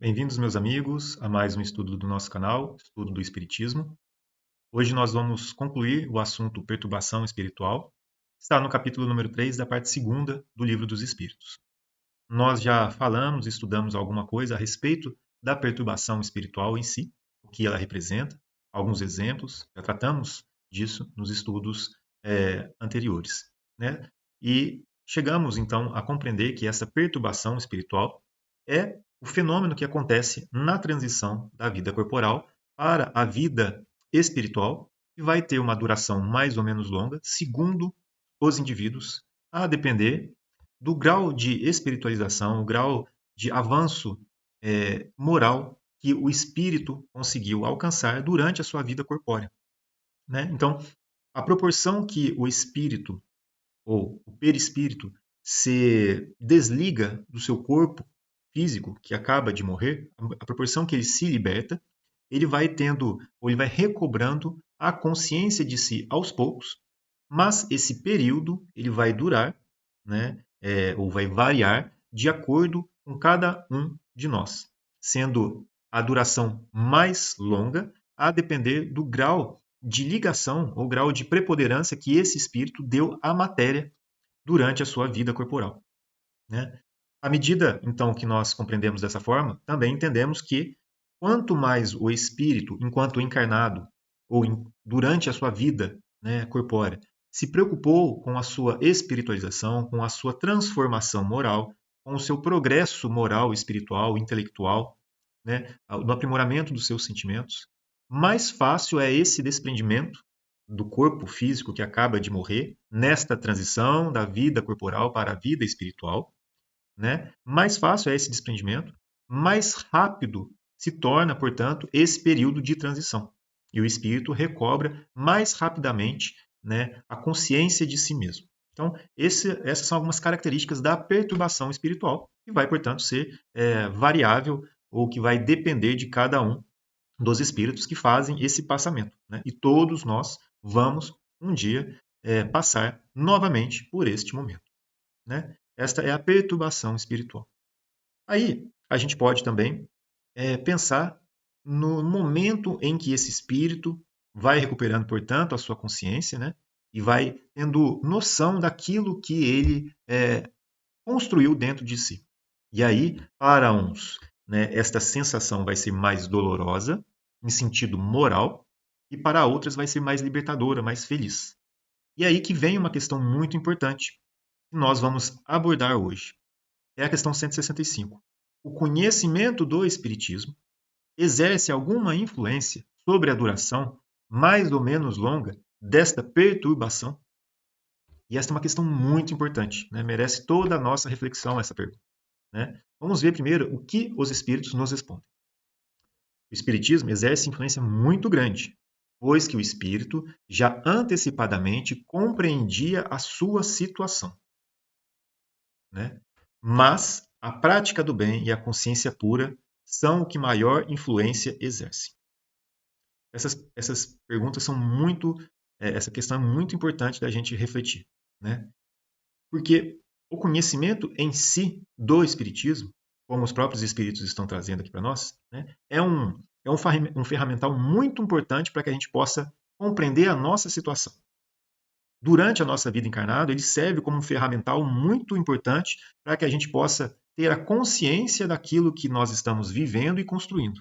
Bem-vindos, meus amigos, a mais um estudo do nosso canal, Estudo do Espiritismo. Hoje nós vamos concluir o assunto perturbação espiritual. Está no capítulo número 3 da parte segunda do Livro dos Espíritos. Nós já falamos, estudamos alguma coisa a respeito da perturbação espiritual em si, o que ela representa, alguns exemplos, já tratamos disso nos estudos anteriores, né? E chegamos então a compreender que essa perturbação espiritual é o fenômeno que acontece na transição da vida corporal para a vida espiritual e vai ter uma duração mais ou menos longa, segundo os indivíduos, a depender do grau de espiritualização, o grau de avanço moral que o espírito conseguiu alcançar durante a sua vida corpórea, né? Então, a proporção que o espírito ou o perispírito se desliga do seu corpo físico que acaba de morrer, a proporção que ele se liberta, ele vai tendo ou ele vai recobrando a consciência de si aos poucos, mas esse período ele vai durar, né, ou vai variar de acordo com cada um de nós, sendo a duração mais longa a depender do grau de ligação ou grau de preponderância que esse espírito deu à matéria durante a sua vida corporal, né? À medida, então, que nós compreendemos dessa forma, também entendemos que quanto mais o espírito, enquanto encarnado, ou durante a sua vida, né, corpórea, se preocupou com a sua espiritualização, com a sua transformação moral, com o seu progresso moral, espiritual, intelectual, né, no aprimoramento dos seus sentimentos, mais fácil é esse desprendimento do corpo físico que acaba de morrer nesta transição da vida corporal para a vida espiritual, né? Mais fácil é esse desprendimento, mais rápido se torna, portanto, esse período de transição. E o espírito recobra mais rapidamente, né, a consciência de si mesmo. Então, essas são algumas características da perturbação espiritual, que vai, portanto, ser variável ou que vai depender de cada um dos espíritos que fazem esse passamento, né? E todos nós vamos um dia passar novamente por este momento, né? Esta é a perturbação espiritual. Aí a gente pode também pensar no momento em que esse espírito vai recuperando, portanto, a sua consciência, né? E vai tendo noção daquilo que ele construiu dentro de si. E aí, para uns, né, esta sensação vai ser mais dolorosa, em sentido moral, e para outras vai ser mais libertadora, mais feliz. E aí que vem uma questão muito importante que nós vamos abordar hoje. É a questão 165. O conhecimento do Espiritismo exerce alguma influência sobre a duração mais ou menos longa desta perturbação? E esta é uma questão muito importante, né? Merece toda a nossa reflexão essa pergunta, né? Vamos ver primeiro o que os espíritos nos respondem. O espiritismo exerce influência muito grande, pois que o espírito já antecipadamente compreendia a sua situação, né? Mas a prática do bem e a consciência pura são o que maior influência exercem. Essas perguntas são muito, essa questão é muito importante da gente refletir, né? Porque o conhecimento em si do espiritismo, como os próprios espíritos estão trazendo aqui para nós, né, um ferramental muito importante para que a gente possa compreender a nossa situação. Durante a nossa vida encarnada, ele serve como um ferramental muito importante para que a gente possa ter a consciência daquilo que nós estamos vivendo e construindo.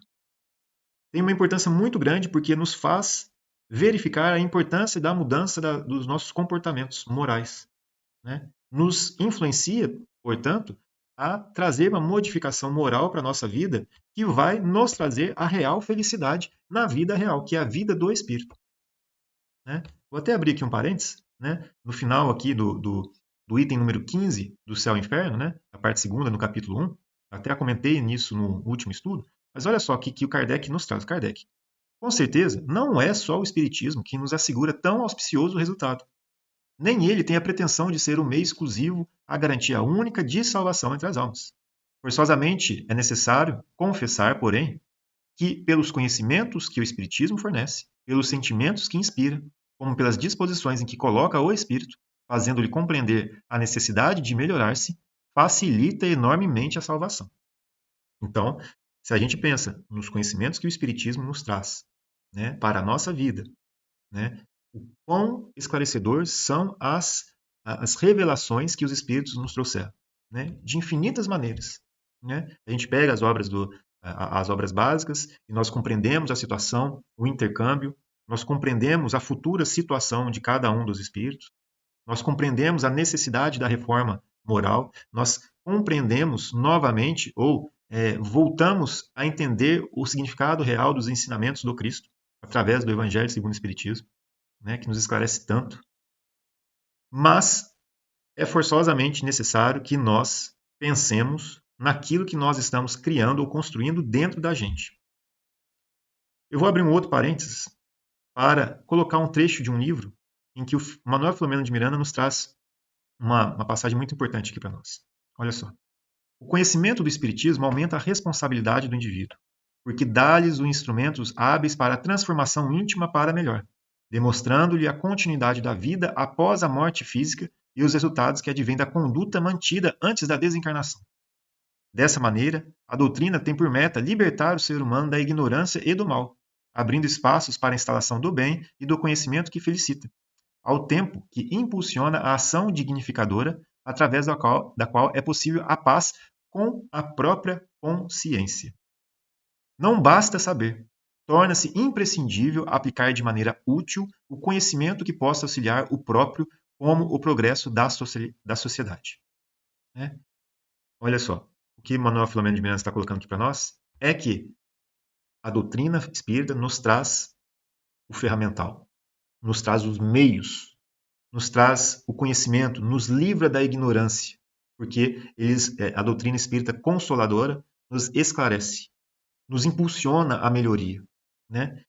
Tem uma importância muito grande porque nos faz verificar a importância da mudança dos nossos comportamentos morais, né? Nos influencia, portanto, a trazer uma modificação moral para a nossa vida que vai nos trazer a real felicidade na vida real, que é a vida do espírito, né? Vou até abrir aqui um parênteses, né? No final aqui do item número 15 do Céu e Inferno, né? A parte segunda, no capítulo 1, até comentei nisso no último estudo, mas olha só o que o Kardec nos traz. Kardec, com certeza, não é só o Espiritismo que nos assegura tão auspicioso resultado. Nem ele tem a pretensão de ser o meio exclusivo à garantia única de salvação entre as almas. Forçosamente é necessário confessar, porém, que pelos conhecimentos que o Espiritismo fornece, pelos sentimentos que inspira, como pelas disposições em que coloca o Espírito, fazendo-lhe compreender a necessidade de melhorar-se, facilita enormemente a salvação. Então, Se a gente pensa nos conhecimentos que o Espiritismo nos traz, né, para a nossa vida, né, o quão esclarecedores são as revelações que os Espíritos nos trouxeram, né, de infinitas maneiras. Né? A gente pega as obras básicas e nós compreendemos a situação, o intercâmbio, nós compreendemos a futura situação de cada um dos espíritos, nós compreendemos a necessidade da reforma moral, nós compreendemos novamente ou voltamos a entender o significado real dos ensinamentos do Cristo através do Evangelho segundo o Espiritismo, né, que nos esclarece tanto. Mas é forçosamente necessário que nós pensemos naquilo que nós estamos criando ou construindo dentro da gente. Eu vou abrir um outro parênteses para colocar um trecho de um livro em que o Manuel Filomeno de Miranda nos traz uma passagem muito importante aqui para nós. Olha só. O conhecimento do Espiritismo aumenta a responsabilidade do indivíduo, porque dá-lhes os instrumentos hábeis para a transformação íntima para melhor, demonstrando-lhe a continuidade da vida após a morte física e os resultados que advêm da conduta mantida antes da desencarnação. Dessa maneira, a doutrina tem por meta libertar o ser humano da ignorância e do mal, abrindo espaços para a instalação do bem e do conhecimento que felicita, ao tempo que impulsiona a ação dignificadora através da qual é possível a paz com a própria consciência. Não basta saber, torna-se imprescindível aplicar de maneira útil o conhecimento que possa auxiliar o próprio como o progresso da sociedade. Né? Olha só, o que Manuel Filomeno de Miranda está colocando aqui para nós é que a doutrina espírita nos traz o ferramental, nos traz os meios, nos traz o conhecimento, nos livra da ignorância, porque a doutrina espírita consoladora nos esclarece, nos impulsiona à melhoria, né?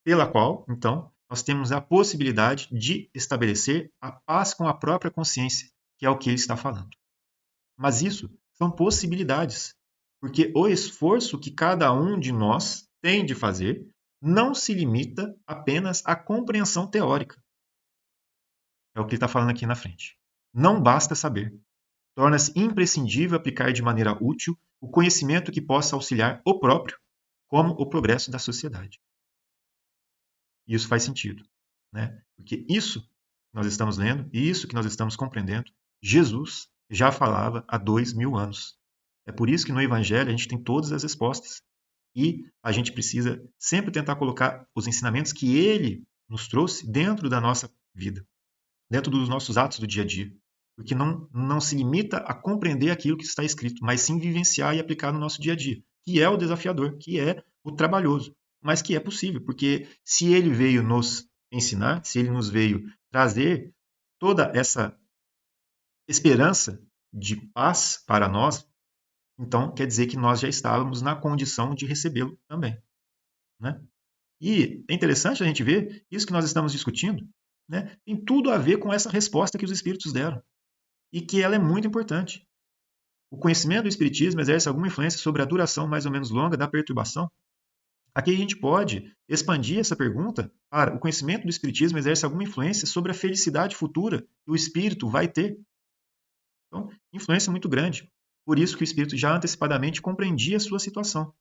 Pela qual, então, nós temos a possibilidade de estabelecer a paz com a própria consciência, que é o que ele está falando. Mas isso são possibilidades, porque o esforço que cada um de nós tem de fazer não se limita apenas à compreensão teórica. É o que ele está falando aqui na frente. Não basta saber. Torna-se imprescindível aplicar de maneira útil o conhecimento que possa auxiliar o próprio, como o progresso da sociedade. E isso faz sentido, né? Porque isso que nós estamos lendo e isso que nós estamos compreendendo, Jesus já falava há 2000 anos. É por isso que no Evangelho a gente tem todas as respostas. E a gente precisa sempre tentar colocar os ensinamentos que ele nos trouxe dentro da nossa vida, dentro dos nossos atos do dia a dia. Porque não se limita a compreender aquilo que está escrito, mas sim vivenciar e aplicar no nosso dia a dia, que é o desafiador, que é o trabalhoso, mas que é possível, porque se ele veio nos ensinar, se ele nos veio trazer toda essa esperança de paz para nós, então quer dizer que nós já estávamos na condição de recebê-lo também. Né? E é interessante a gente ver isso que nós estamos discutindo, né? Tem tudo a ver com essa resposta que os espíritos deram e que ela é muito importante. O conhecimento do espiritismo exerce alguma influência sobre a duração mais ou menos longa da perturbação? Aqui a gente pode expandir essa pergunta para o conhecimento do espiritismo exerce alguma influência sobre a felicidade futura que o espírito vai ter? Então, influência muito grande. Por isso que o espírito já antecipadamente compreendia a sua situação.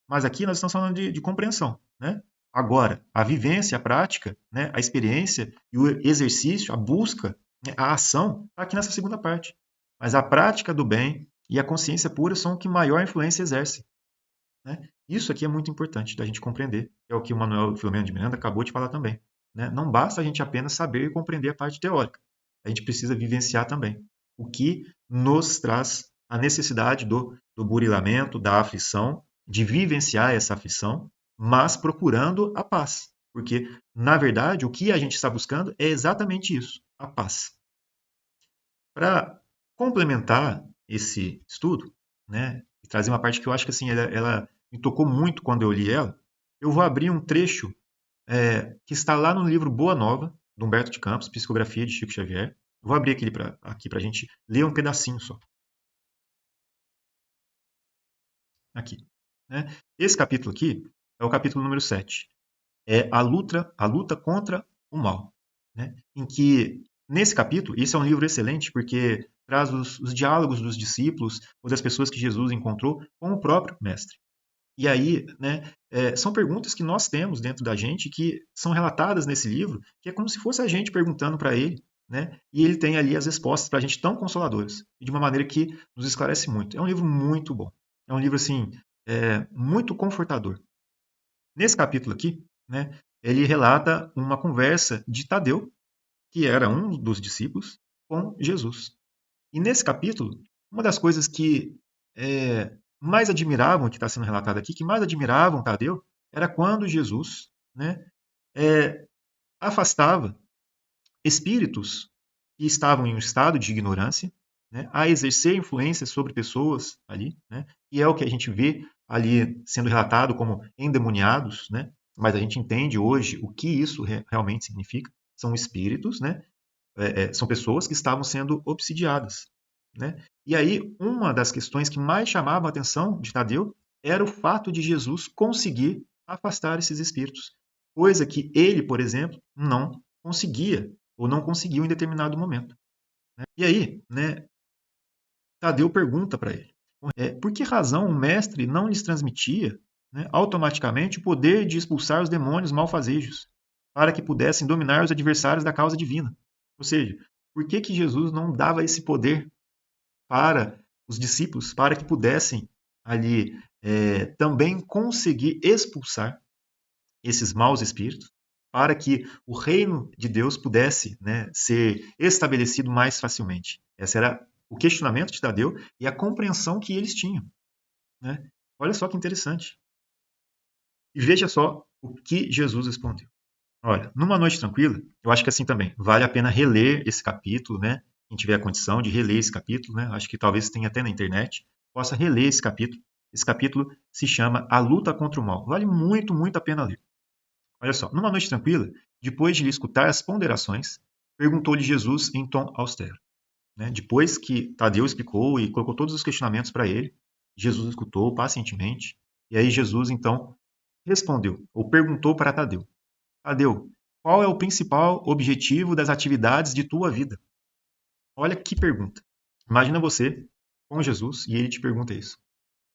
Mas aqui nós estamos falando de compreensão, né? Agora, a vivência, a prática, né, a experiência e o exercício, a busca, né, a ação, está aqui nessa segunda parte. Mas a prática do bem e a consciência pura são o que maior influência exercem. Né? Isso aqui é muito importante da gente compreender. É o que o Manuel Filomeno de Miranda acabou de falar também. Né? Não basta a gente apenas saber e compreender a parte teórica. A gente precisa vivenciar também. O que nos traz a necessidade do burilamento, da aflição, de vivenciar essa aflição, mas procurando a paz. Porque, na verdade, o que a gente está buscando é exatamente isso, a paz. Para complementar esse estudo, né, e trazer uma parte que eu acho que assim, ela me tocou muito quando eu li ela, eu vou abrir um trecho que está lá no livro Boa Nova, do Humberto de Campos, Psicografia de Chico Xavier. Eu vou abrir aqui para a gente ler um pedacinho só. Aqui. Né? Esse capítulo aqui é o capítulo número 7. É a luta contra o mal. Né? Em que, nesse capítulo, isso é um livro excelente porque traz os diálogos dos discípulos ou das pessoas que Jesus encontrou com o próprio Mestre. E aí, né, são perguntas que nós temos dentro da gente que são relatadas nesse livro, que é como se fosse a gente perguntando para ele, né? E ele tem ali as respostas para a gente tão consoladoras e de uma maneira que nos esclarece muito. É um livro muito bom. É um livro assim muito confortador. Nesse capítulo aqui, né, ele relata uma conversa de Tadeu, que era um dos discípulos, com Jesus. E nesse capítulo, uma das coisas que mais admiravam, que está sendo relatado aqui, que mais admiravam Tadeu, era quando Jesus, né, afastava espíritos que estavam em um estado de ignorância, né, a exercer influência sobre pessoas ali, né, e é o que a gente vê ali sendo relatado como endemoniados, né, mas a gente entende hoje o que isso realmente significa. São espíritos, né, são pessoas que estavam sendo obsidiadas, né? E aí, uma das questões que mais chamava a atenção de Tadeu era o fato de Jesus conseguir afastar esses espíritos, coisa que ele, por exemplo, não conseguia ou não conseguiu em determinado momento, né? E aí, né, Tadeu pergunta para ele: por que razão o mestre não lhes transmitia, né, automaticamente o poder de expulsar os demônios malfazejos, para que pudessem dominar os adversários da causa divina? Ou seja, por que, que Jesus não dava esse poder para os discípulos, para que pudessem ali também conseguir expulsar esses maus espíritos, para que o reino de Deus pudesse, né, ser estabelecido mais facilmente? Esse era o questionamento de Tadeu e a compreensão que eles tinham, né? Olha só que interessante. E veja só o que Jesus respondeu. Olha, numa noite tranquila, eu acho que assim também, vale a pena reler esse capítulo, né? Quem tiver a condição de reler esse capítulo, né? Acho que talvez tenha até na internet, possa reler esse capítulo. Esse capítulo se chama A Luta contra o Mal. Vale muito, muito a pena ler. Olha só, numa noite tranquila, depois de lhe escutar as ponderações, perguntou-lhe Jesus em tom austero, né? Depois que Tadeu explicou e colocou todos os questionamentos para ele, Jesus escutou pacientemente, e aí Jesus então respondeu, ou perguntou para Tadeu: Tadeu, qual é o principal objetivo das atividades de tua vida? Olha que pergunta. Imagina você com Jesus e ele te pergunta isso.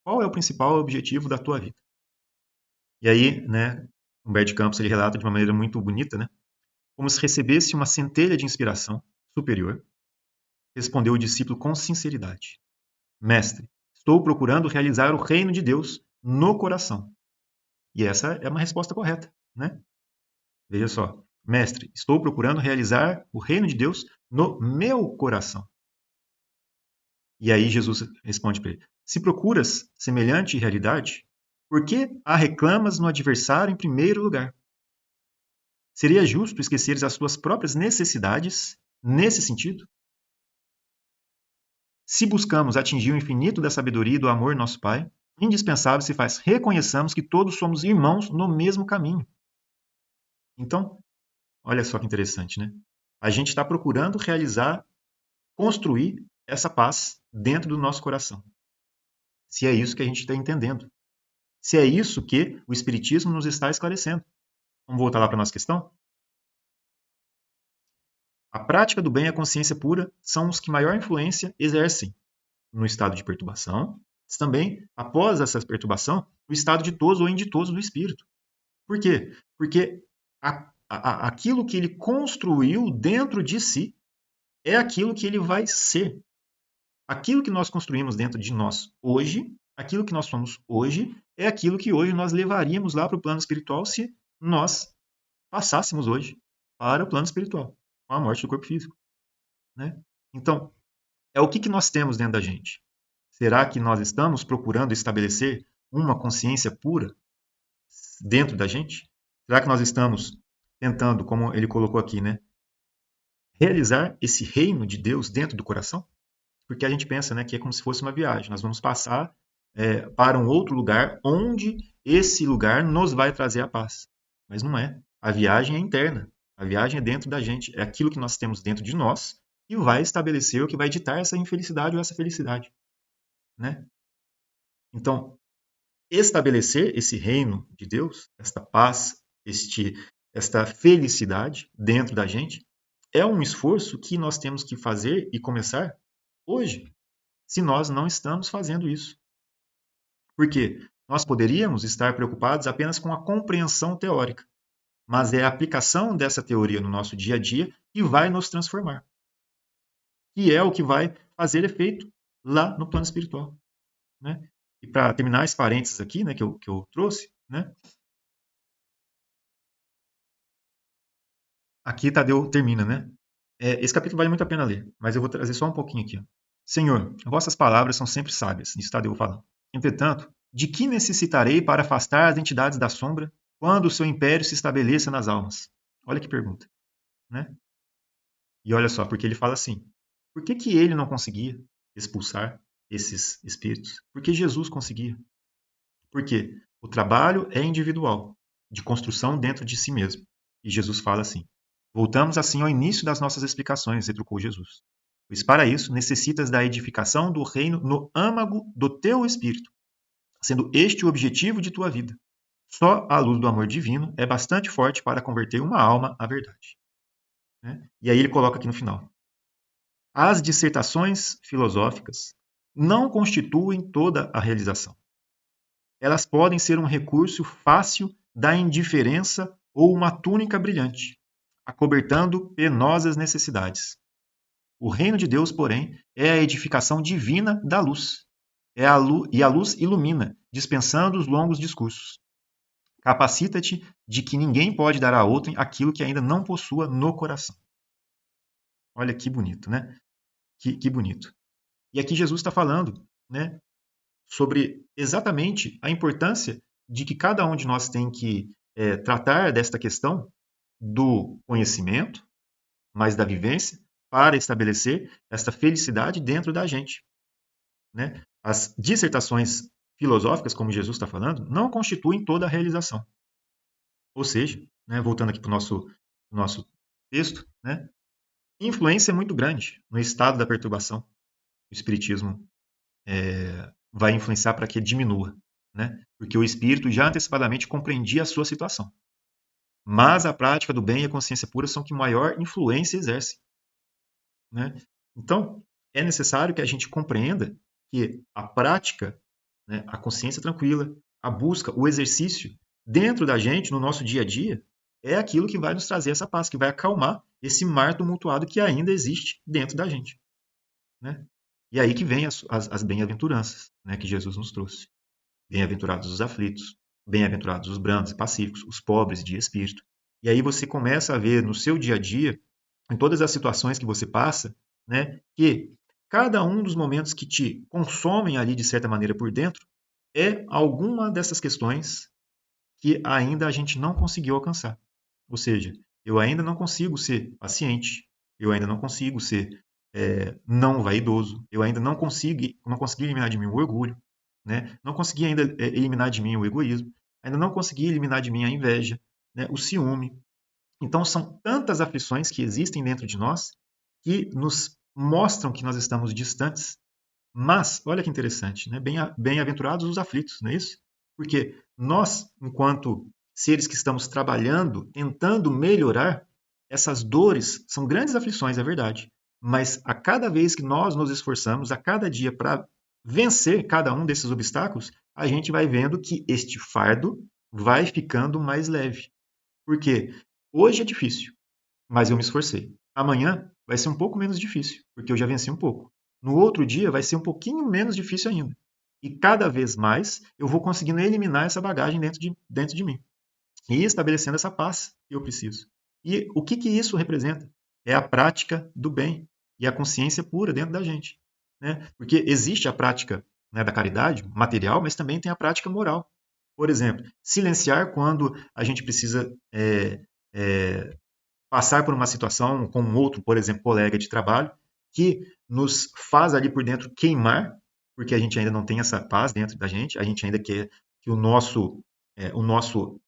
Qual é o principal objetivo da tua vida? E aí, né, Humberto de Campos ele relata de uma maneira muito bonita, né? Como se recebesse uma centelha de inspiração superior, respondeu o discípulo com sinceridade: Mestre, estou procurando realizar o reino de Deus no coração. E essa é uma resposta correta, né? Veja só, mestre, estou procurando realizar o reino de Deus no meu coração. E aí Jesus responde para ele: se procuras semelhante realidade, por que a reclamas no adversário em primeiro lugar? Seria justo esqueceres as tuas próprias necessidades nesse sentido? Se buscamos atingir o infinito da sabedoria e do amor nosso Pai, indispensável se faz reconheçamos que todos somos irmãos no mesmo caminho. Então, olha só que interessante, né? A gente está procurando realizar, construir essa paz dentro do nosso coração. Se é isso que a gente está entendendo. Se é isso que o Espiritismo nos está esclarecendo. Vamos voltar lá para a nossa questão? A prática do bem e a consciência pura são os que maior influência exercem no estado de perturbação, mas também, após essa perturbação, o estado ditoso ou inditoso do espírito. Por quê? Porque aquilo que ele construiu dentro de si é aquilo que ele vai ser. Aquilo que nós construímos dentro de nós hoje, aquilo que nós somos hoje, é aquilo que hoje nós levaríamos lá para o plano espiritual se nós passássemos hoje para o plano espiritual, com a morte do corpo físico, né? Então, é o que nós temos dentro da gente. Será que nós estamos procurando estabelecer uma consciência pura dentro da gente? Será que nós estamos tentando, como ele colocou aqui, né, realizar esse reino de Deus dentro do coração? Porque a gente pensa, né, que é como se fosse uma viagem. Nós vamos passar para um outro lugar onde esse lugar nos vai trazer a paz. Mas não é. A viagem é interna. A viagem é dentro da gente. É aquilo que nós temos dentro de nós que vai estabelecer o que vai ditar essa infelicidade ou essa felicidade, né? Então, estabelecer esse reino de Deus, esta paz, esta felicidade dentro da gente, é um esforço que nós temos que fazer e começar hoje, se nós não estamos fazendo isso. Por quê? Nós poderíamos estar preocupados apenas com a compreensão teórica, mas é a aplicação dessa teoria no nosso dia a dia que vai nos transformar, que é o que vai fazer efeito lá no plano espiritual, né? E para terminar esse parênteses aqui, né, que eu trouxe, né? Aqui Tadeu termina, né? Esse capítulo vale muito a pena ler, mas eu vou trazer só um pouquinho aqui. Ó. Senhor, vossas palavras são sempre sábias, isso Tadeu falando. Entretanto, de que necessitarei para afastar as entidades da sombra quando o seu império se estabeleça nas almas? Olha que pergunta, né? E olha só, porque ele fala assim: por que, que ele não conseguia expulsar esses espíritos? Porque Jesus conseguia. Porque o trabalho é individual, de construção dentro de si mesmo. E Jesus fala assim: voltamos assim ao início das nossas explicações, retrucou Jesus. Pois para isso necessitas da edificação do reino no âmago do teu espírito, sendo este o objetivo de tua vida. Só a luz do amor divino é bastante forte para converter uma alma à verdade. Né? E aí ele coloca aqui no final: as dissertações filosóficas não constituem toda a realização. Elas podem ser um recurso fácil da indiferença ou uma túnica brilhante, acobertando penosas necessidades. O reino de Deus, porém, é a edificação divina da luz. E a luz ilumina, dispensando os longos discursos. Capacita-te de que ninguém pode dar a outrem aquilo que ainda não possua no coração. Olha que bonito, né? Que bonito. E aqui Jesus está falando, né, sobre exatamente a importância de que cada um de nós tem que tratar desta questão do conhecimento, mas da vivência, para estabelecer esta felicidade dentro da gente. Né? As dissertações filosóficas, como Jesus está falando, não constituem toda a realização. Ou seja, né, voltando aqui para o nosso texto, né, influência é muito grande no estado da perturbação. O Espiritismo vai influenciar para que diminua, né? Porque o espírito já antecipadamente compreendia a sua situação. Mas a prática do bem e a consciência pura são que maior influência exercem, né? Então, é necessário que a gente compreenda que a prática, né, a consciência tranquila, a busca, o exercício dentro da gente, no nosso dia a dia, é aquilo que vai nos trazer essa paz, que vai acalmar esse mar tumultuado que ainda existe dentro da gente, né? E aí que vem as bem-aventuranças, né, que Jesus nos trouxe. Bem-aventurados os aflitos, bem-aventurados os brandos e pacíficos, os pobres de espírito. E aí você começa a ver no seu dia a dia, em todas as situações que você passa, né, que cada um dos momentos que te consomem ali de certa maneira por dentro é alguma dessas questões que ainda a gente não conseguiu alcançar. Ou seja, eu ainda não consigo ser paciente, eu ainda não consigo ser não vaidoso, eu ainda não consegui eliminar de mim o orgulho, né? Não consegui ainda eliminar de mim o egoísmo, ainda não consegui eliminar de mim a inveja, né? O ciúme. Então são tantas aflições que existem dentro de nós que nos mostram que nós estamos distantes. Mas, olha que interessante, né? Bem-aventurados os aflitos, não é isso? Porque nós, enquanto seres que estamos trabalhando, tentando melhorar, essas dores são grandes aflições, é verdade. Mas a cada vez que nós nos esforçamos, a cada dia para vencer cada um desses obstáculos, a gente vai vendo que este fardo vai ficando mais leve. Porque hoje é difícil, mas eu me esforcei. Amanhã vai ser um pouco menos difícil, porque eu já venci um pouco. No outro dia vai ser um pouquinho menos difícil ainda. E cada vez mais eu vou conseguindo eliminar essa bagagem dentro de mim. E estabelecendo essa paz que eu preciso. E o que isso representa? É a prática do bem e a consciência pura dentro da gente. Né? Porque existe a prática, né, da caridade material, mas também tem a prática moral. Por exemplo, silenciar quando a gente precisa passar por uma situação com um outro, por exemplo, colega de trabalho, que nos faz ali por dentro queimar, porque a gente ainda não tem essa paz dentro da gente, a gente ainda quer que o nosso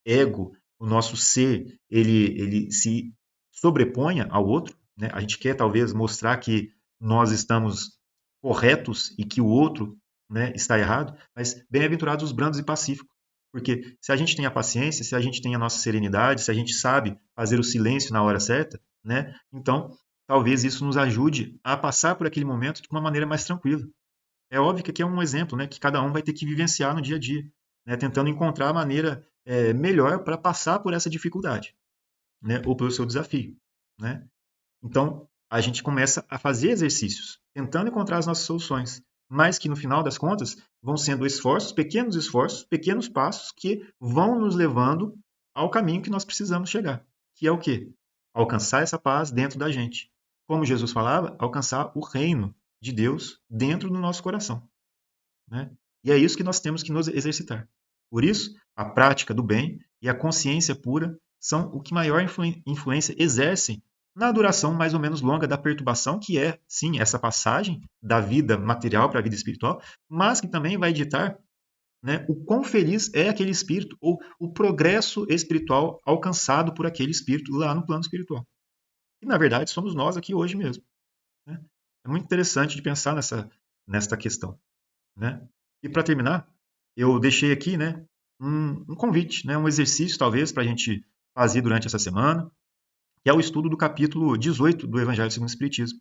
ego, o nosso ser, ele se sobreponha ao outro, né? A gente quer talvez mostrar que nós estamos corretos e que o outro, né, está errado, mas bem-aventurados os brandos e pacíficos, porque se a gente tem a paciência, se a gente tem a nossa serenidade, se a gente sabe fazer o silêncio na hora certa, né? Então, talvez isso nos ajude a passar por aquele momento de uma maneira mais tranquila. É óbvio que aqui é um exemplo, né, que cada um vai ter que vivenciar no dia a dia, né, tentando encontrar a maneira melhor para passar por essa dificuldade, né, ou pelo seu desafio, né? Então, a gente começa a fazer exercícios, tentando encontrar as nossas soluções, mas que no final das contas vão sendo esforços, pequenos passos que vão nos levando ao caminho que nós precisamos chegar, que é o quê? Alcançar essa paz dentro da gente. Como Jesus falava, alcançar o reino de Deus dentro do nosso coração, né? E é isso que nós temos que nos exercitar. Por isso, a prática do bem e a consciência pura são o que maior influência exercem na duração mais ou menos longa da perturbação, que é, sim, essa passagem da vida material para a vida espiritual, mas que também vai ditar, né, o quão feliz é aquele espírito, ou o progresso espiritual alcançado por aquele espírito lá no plano espiritual. E, na verdade, somos nós aqui hoje mesmo, né? É muito interessante de pensar nesta questão, né? E para terminar, eu deixei aqui, né, um convite, né, um exercício talvez para a gente fazer durante essa semana, que é o estudo do capítulo 18 do Evangelho segundo o Espiritismo.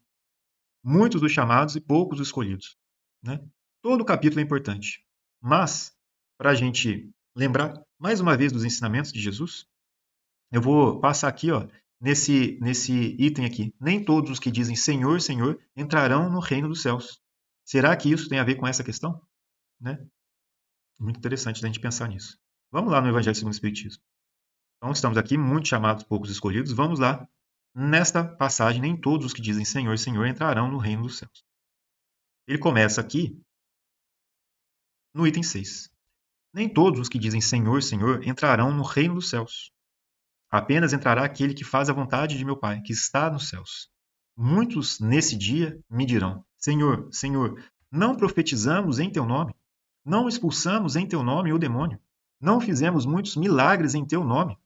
Muitos dos chamados e poucos os escolhidos, né? Todo o capítulo é importante, mas para a gente lembrar mais uma vez dos ensinamentos de Jesus, eu vou passar aqui, ó, nesse item aqui. Nem todos os que dizem Senhor, Senhor entrarão no reino dos céus. Será que isso tem a ver com essa questão, né? Muito interessante a gente pensar nisso. Vamos lá no Evangelho segundo o Espiritismo. Então, estamos aqui, muitos chamados, poucos escolhidos. Vamos lá. Nesta passagem, nem todos os que dizem Senhor, Senhor entrarão no reino dos céus. Ele começa aqui no item 6. Nem todos os que dizem Senhor, Senhor entrarão no reino dos céus. Apenas entrará aquele que faz a vontade de meu Pai, que está nos céus. Muitos nesse dia me dirão: Senhor, Senhor, não profetizamos em teu nome? Não expulsamos em teu nome o demônio? Não fizemos muitos milagres em teu nome?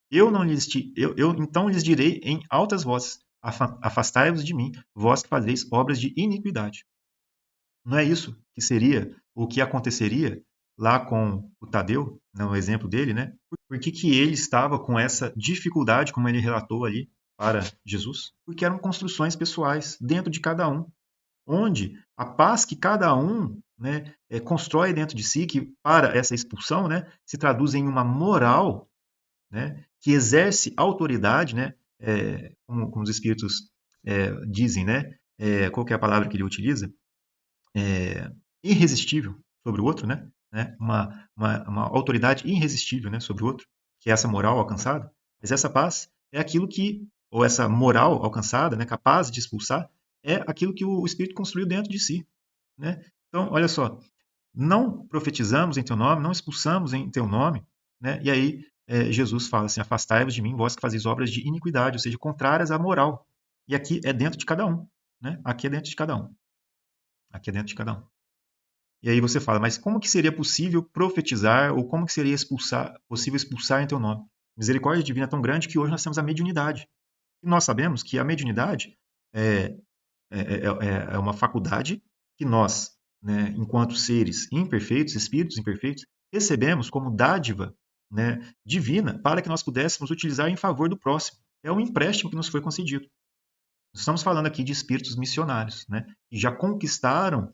Então lhes direi em altas vozes: afastai-vos de mim, vós que fazeis obras de iniquidade. Não é isso que seria o que aconteceria lá com o Tadeu, no exemplo dele, né? Por que ele estava com essa dificuldade, como ele relatou ali para Jesus? Porque eram construções pessoais dentro de cada um, onde a paz que cada um, né, constrói dentro de si, que para essa expulsão, né, se traduz em uma moral, né, que exerce autoridade, né, como os espíritos dizem, né, qual que é a palavra que ele utiliza? Irresistível sobre o outro, né, uma autoridade irresistível, né, sobre o outro, que é essa moral alcançada. Mas essa paz é aquilo que, ou essa moral alcançada, né, capaz de expulsar, é aquilo que o Espírito construiu dentro de si, né? Então, olha só, não profetizamos em teu nome, não expulsamos em teu nome, né? E aí Jesus fala assim: afastai-vos de mim, vós que fazeis obras de iniquidade, ou seja, contrárias à moral. E aqui é dentro de cada um, né? Aqui é dentro de cada um. Aqui é dentro de cada um. E aí você fala, mas como que seria possível profetizar, ou como que seria possível expulsar em teu nome? A misericórdia divina é tão grande que hoje nós temos a mediunidade. E nós sabemos que a mediunidade é, é uma faculdade que nós, né, enquanto seres imperfeitos, espíritos imperfeitos, recebemos como dádiva, né, divina para que nós pudéssemos utilizar em favor do próximo. É um empréstimo que nos foi concedido. Estamos falando aqui de espíritos missionários, né, que já conquistaram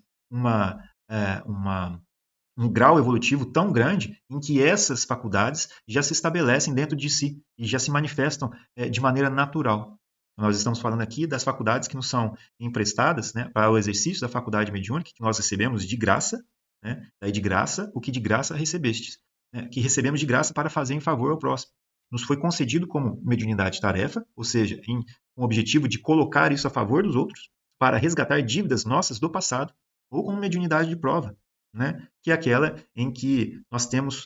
um grau evolutivo tão grande em que essas faculdades já se estabelecem dentro de si e já se manifestam de maneira natural. Nós estamos falando aqui das faculdades que nos são emprestadas, né, para o exercício da faculdade mediúnica, que nós recebemos de graça, né, daí de graça, o que de graça recebestes, né, que recebemos de graça para fazer em favor ao próximo. Nos foi concedido como mediunidade tarefa, ou seja, com o objetivo de colocar isso a favor dos outros, para resgatar dívidas nossas do passado, ou como mediunidade de prova, né, que é aquela em que nós temos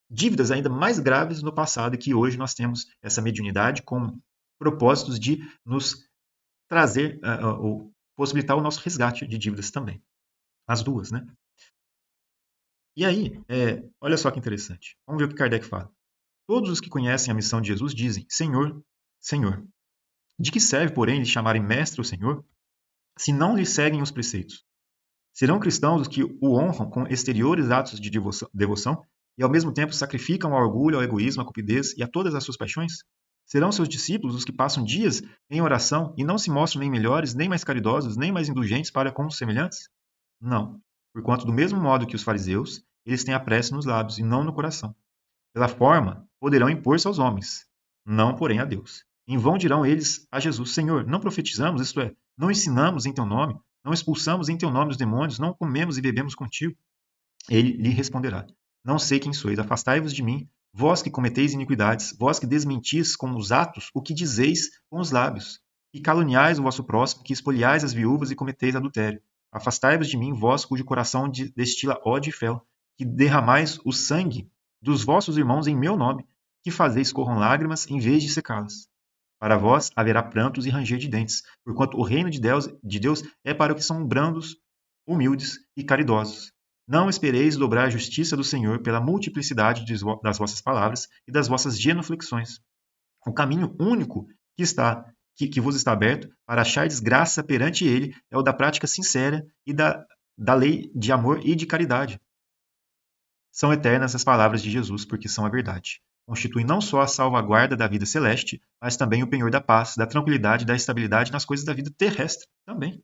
dívidas ainda mais graves no passado e que hoje nós temos essa mediunidade com propósitos de nos trazer ou possibilitar o nosso resgate de dívidas também. As duas, né? E aí, olha só que interessante. Vamos ver o que Kardec fala. Todos os que conhecem a missão de Jesus dizem: Senhor, Senhor. De que serve, porém, lhe chamarem mestre ou Senhor, se não lhe seguem os preceitos? Serão cristãos os que o honram com exteriores atos de devoção e, ao mesmo tempo, sacrificam ao orgulho, ao egoísmo, à cupidez e a todas as suas paixões? Serão seus discípulos os que passam dias em oração e não se mostram nem melhores, nem mais caridosos, nem mais indulgentes para com os semelhantes? Não, porquanto, do mesmo modo que os fariseus, eles têm a prece nos lábios e não no coração. Pela forma, poderão impor-se aos homens, não, porém, a Deus. Em vão dirão eles a Jesus: Senhor, não profetizamos, isto é, não ensinamos em teu nome, não expulsamos em teu nome os demônios, não comemos e bebemos contigo? Ele lhe responderá: Não sei quem sois, afastai-vos de mim, vós que cometeis iniquidades, vós que desmentis com os atos o que dizeis com os lábios, que caluniais o vosso próximo, que espoliais as viúvas e cometeis adultério. Afastai-vos de mim, vós cujo coração destila ódio e fel, que derramais o sangue dos vossos irmãos em meu nome, que fazeis corram lágrimas em vez de secá-las. Para vós haverá prantos e ranger de dentes, porquanto o reino de Deus é para os que são brandos, humildes e caridosos. Não espereis dobrar a justiça do Senhor pela multiplicidade das vossas palavras e das vossas genuflexões. O caminho único que vos está aberto para achar desgraça perante ele é o da prática sincera e da lei de amor e de caridade. São eternas as palavras de Jesus, porque são a verdade. Constituem não só a salvaguarda da vida celeste, mas também o penhor da paz, da tranquilidade e da estabilidade nas coisas da vida terrestre também.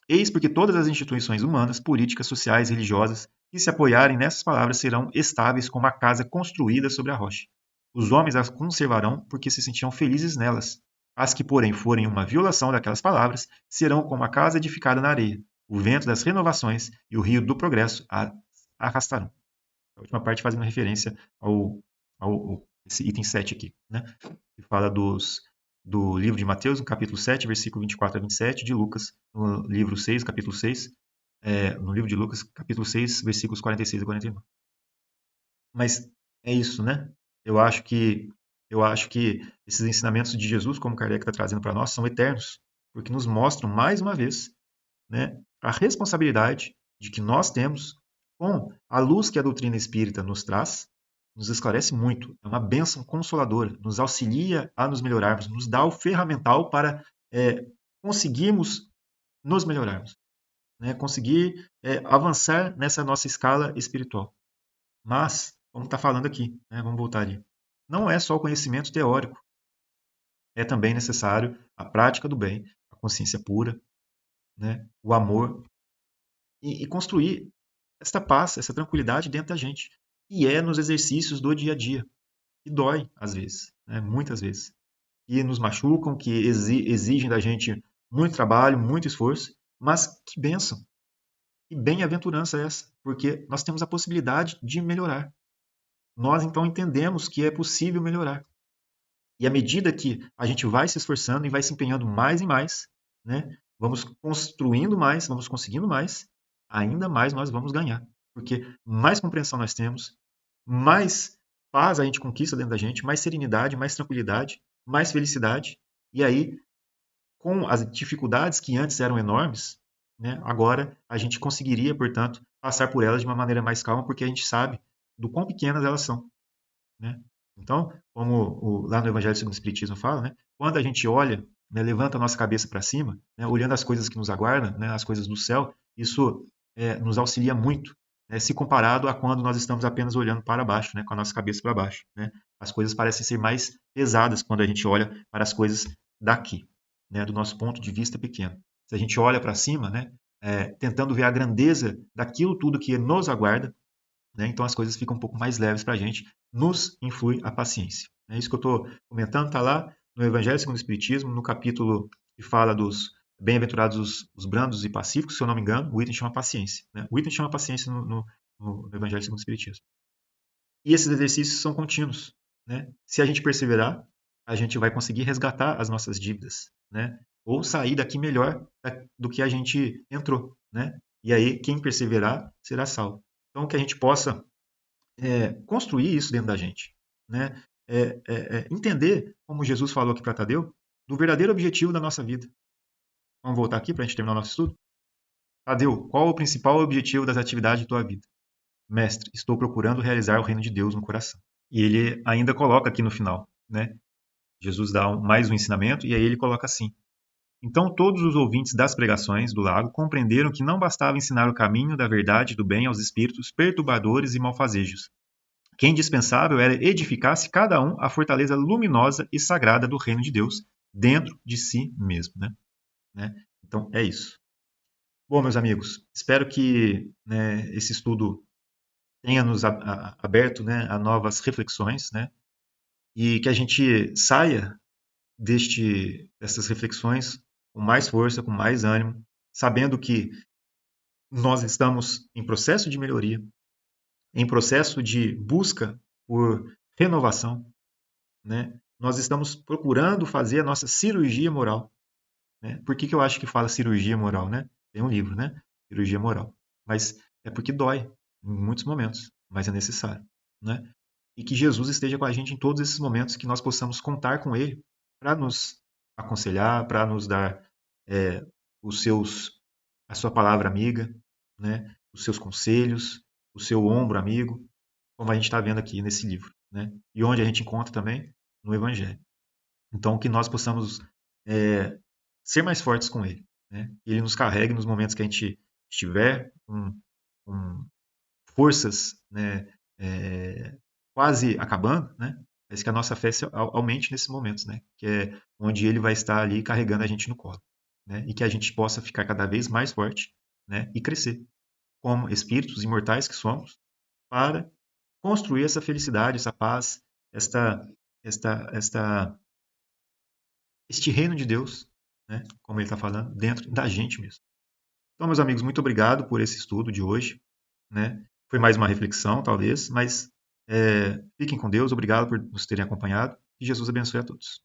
Eis porque todas as instituições humanas, políticas, sociais, religiosas, que se apoiarem nessas palavras serão estáveis como a casa construída sobre a rocha. Os homens as conservarão porque se sentirão felizes nelas. As que, porém, forem uma violação daquelas palavras, serão como a casa edificada na areia. O vento das renovações e o rio do progresso a arrastarão. A última parte fazendo referência ao esse item 7 aqui, né? Que fala do livro de Mateus, no capítulo 7, versículo 24 a 27, de Lucas, no livro 6, capítulo 6, no livro de Lucas, capítulo 6, versículos 46 a 49. Mas é isso, né? Eu acho que esses ensinamentos de Jesus, como Kardec está trazendo para nós, são eternos, porque nos mostram mais uma vez, né, a responsabilidade de que nós temos com a luz que a doutrina espírita nos traz, nos esclarece muito, é uma bênção consoladora, nos auxilia a nos melhorarmos, nos dá o ferramental para conseguirmos nos melhorarmos, né, conseguir avançar nessa nossa escala espiritual. Mas, como está falando aqui, né, vamos voltar ali, não é só o conhecimento teórico, é também necessário a prática do bem, a consciência pura, né, o amor, e construir essa paz, essa tranquilidade dentro da gente. E é nos exercícios do dia a dia. E dói, às vezes, né? Muitas vezes. E nos machucam, que exigem da gente muito trabalho, muito esforço, mas que bênção. Que bem-aventurança é essa, porque nós temos a possibilidade de melhorar. Nós, então, entendemos que é possível melhorar. E à medida que a gente vai se esforçando e vai se empenhando mais e mais, né, vamos construindo mais, vamos conseguindo mais, ainda mais nós vamos ganhar. Porque mais compreensão nós temos, mais paz a gente conquista dentro da gente, mais serenidade, mais tranquilidade, mais felicidade. E aí, com as dificuldades que antes eram enormes, né, agora a gente conseguiria, portanto, passar por elas de uma maneira mais calma, porque a gente sabe do quão pequenas elas são, né? Então, como lá no Evangelho segundo o Espiritismo fala, né, quando a gente olha, né, levanta a nossa cabeça para cima, né, olhando as coisas que nos aguardam, né, as coisas do céu, isso nos auxilia muito, né, se comparado a quando nós estamos apenas olhando para baixo, né, com a nossa cabeça para baixo. Né? As coisas parecem ser mais pesadas quando a gente olha para as coisas daqui, né, do nosso ponto de vista pequeno. Se a gente olha para cima, né, tentando ver a grandeza daquilo tudo que nos aguarda, né? Então as coisas ficam um pouco mais leves para a gente, nos influi a paciência. É isso que eu estou comentando, está lá no Evangelho segundo o Espiritismo, no capítulo que fala dos bem-aventurados os brandos e pacíficos, se eu não me engano, o item chama paciência. Né? O item chama paciência no Evangelho segundo o Espiritismo. E esses exercícios são contínuos. Né? Se a gente perseverar, a gente vai conseguir resgatar as nossas dívidas, né? Ou sair daqui melhor do que a gente entrou. Né? E aí, quem perseverar será salvo. Então, que a gente possa construir isso dentro da gente. Né? Entender, como Jesus falou aqui para Tadeu, do verdadeiro objetivo da nossa vida. Vamos voltar aqui para a gente terminar o nosso estudo? Tadeu, qual o principal objetivo das atividades de tua vida? Mestre, estou procurando realizar o reino de Deus no coração. E ele ainda coloca aqui no final, né? Jesus dá mais um ensinamento e aí ele coloca assim: então todos os ouvintes das pregações do lago compreenderam que não bastava ensinar o caminho da verdade e do bem aos espíritos perturbadores e malfazejos, que é indispensável era edificar-se cada um a fortaleza luminosa e sagrada do reino de Deus dentro de si mesmo. Né? Então é isso. Bom, meus amigos, espero que, né, esse estudo tenha nos aberto, né, a novas reflexões, né, e que a gente saia dessas reflexões com mais força, com mais ânimo, sabendo que nós estamos em processo de melhoria, em processo de busca por renovação, né? Nós estamos procurando fazer a nossa cirurgia moral, né? Por que eu acho que fala cirurgia moral, né? Tem um livro, né? Cirurgia moral. Mas é porque dói em muitos momentos, mas é necessário, né? E que Jesus esteja com a gente em todos esses momentos, que nós possamos contar com Ele para nos aconselhar, para nos dar é, os seus, a sua palavra amiga, né? Os seus conselhos, o seu ombro amigo, como a gente está vendo aqui nesse livro, né? E onde a gente encontra também no Evangelho. Então, que nós possamos é, ser mais fortes com Ele, né? E Ele nos carregue nos momentos que a gente estiver com forças, né, quase acabando, né? Mas que a nossa fé aumente nesses momentos, né? Que é onde Ele vai estar ali carregando a gente no colo, né? E que a gente possa ficar cada vez mais forte, né? E crescer como espíritos imortais que somos para construir essa felicidade, essa paz, esta, esta este reino de Deus, né, como ele está falando, dentro da gente mesmo. Então, meus amigos, muito obrigado por esse estudo de hoje. Né? Foi mais uma reflexão, talvez, mas fiquem com Deus. Obrigado por nos terem acompanhado. E Jesus abençoe a todos.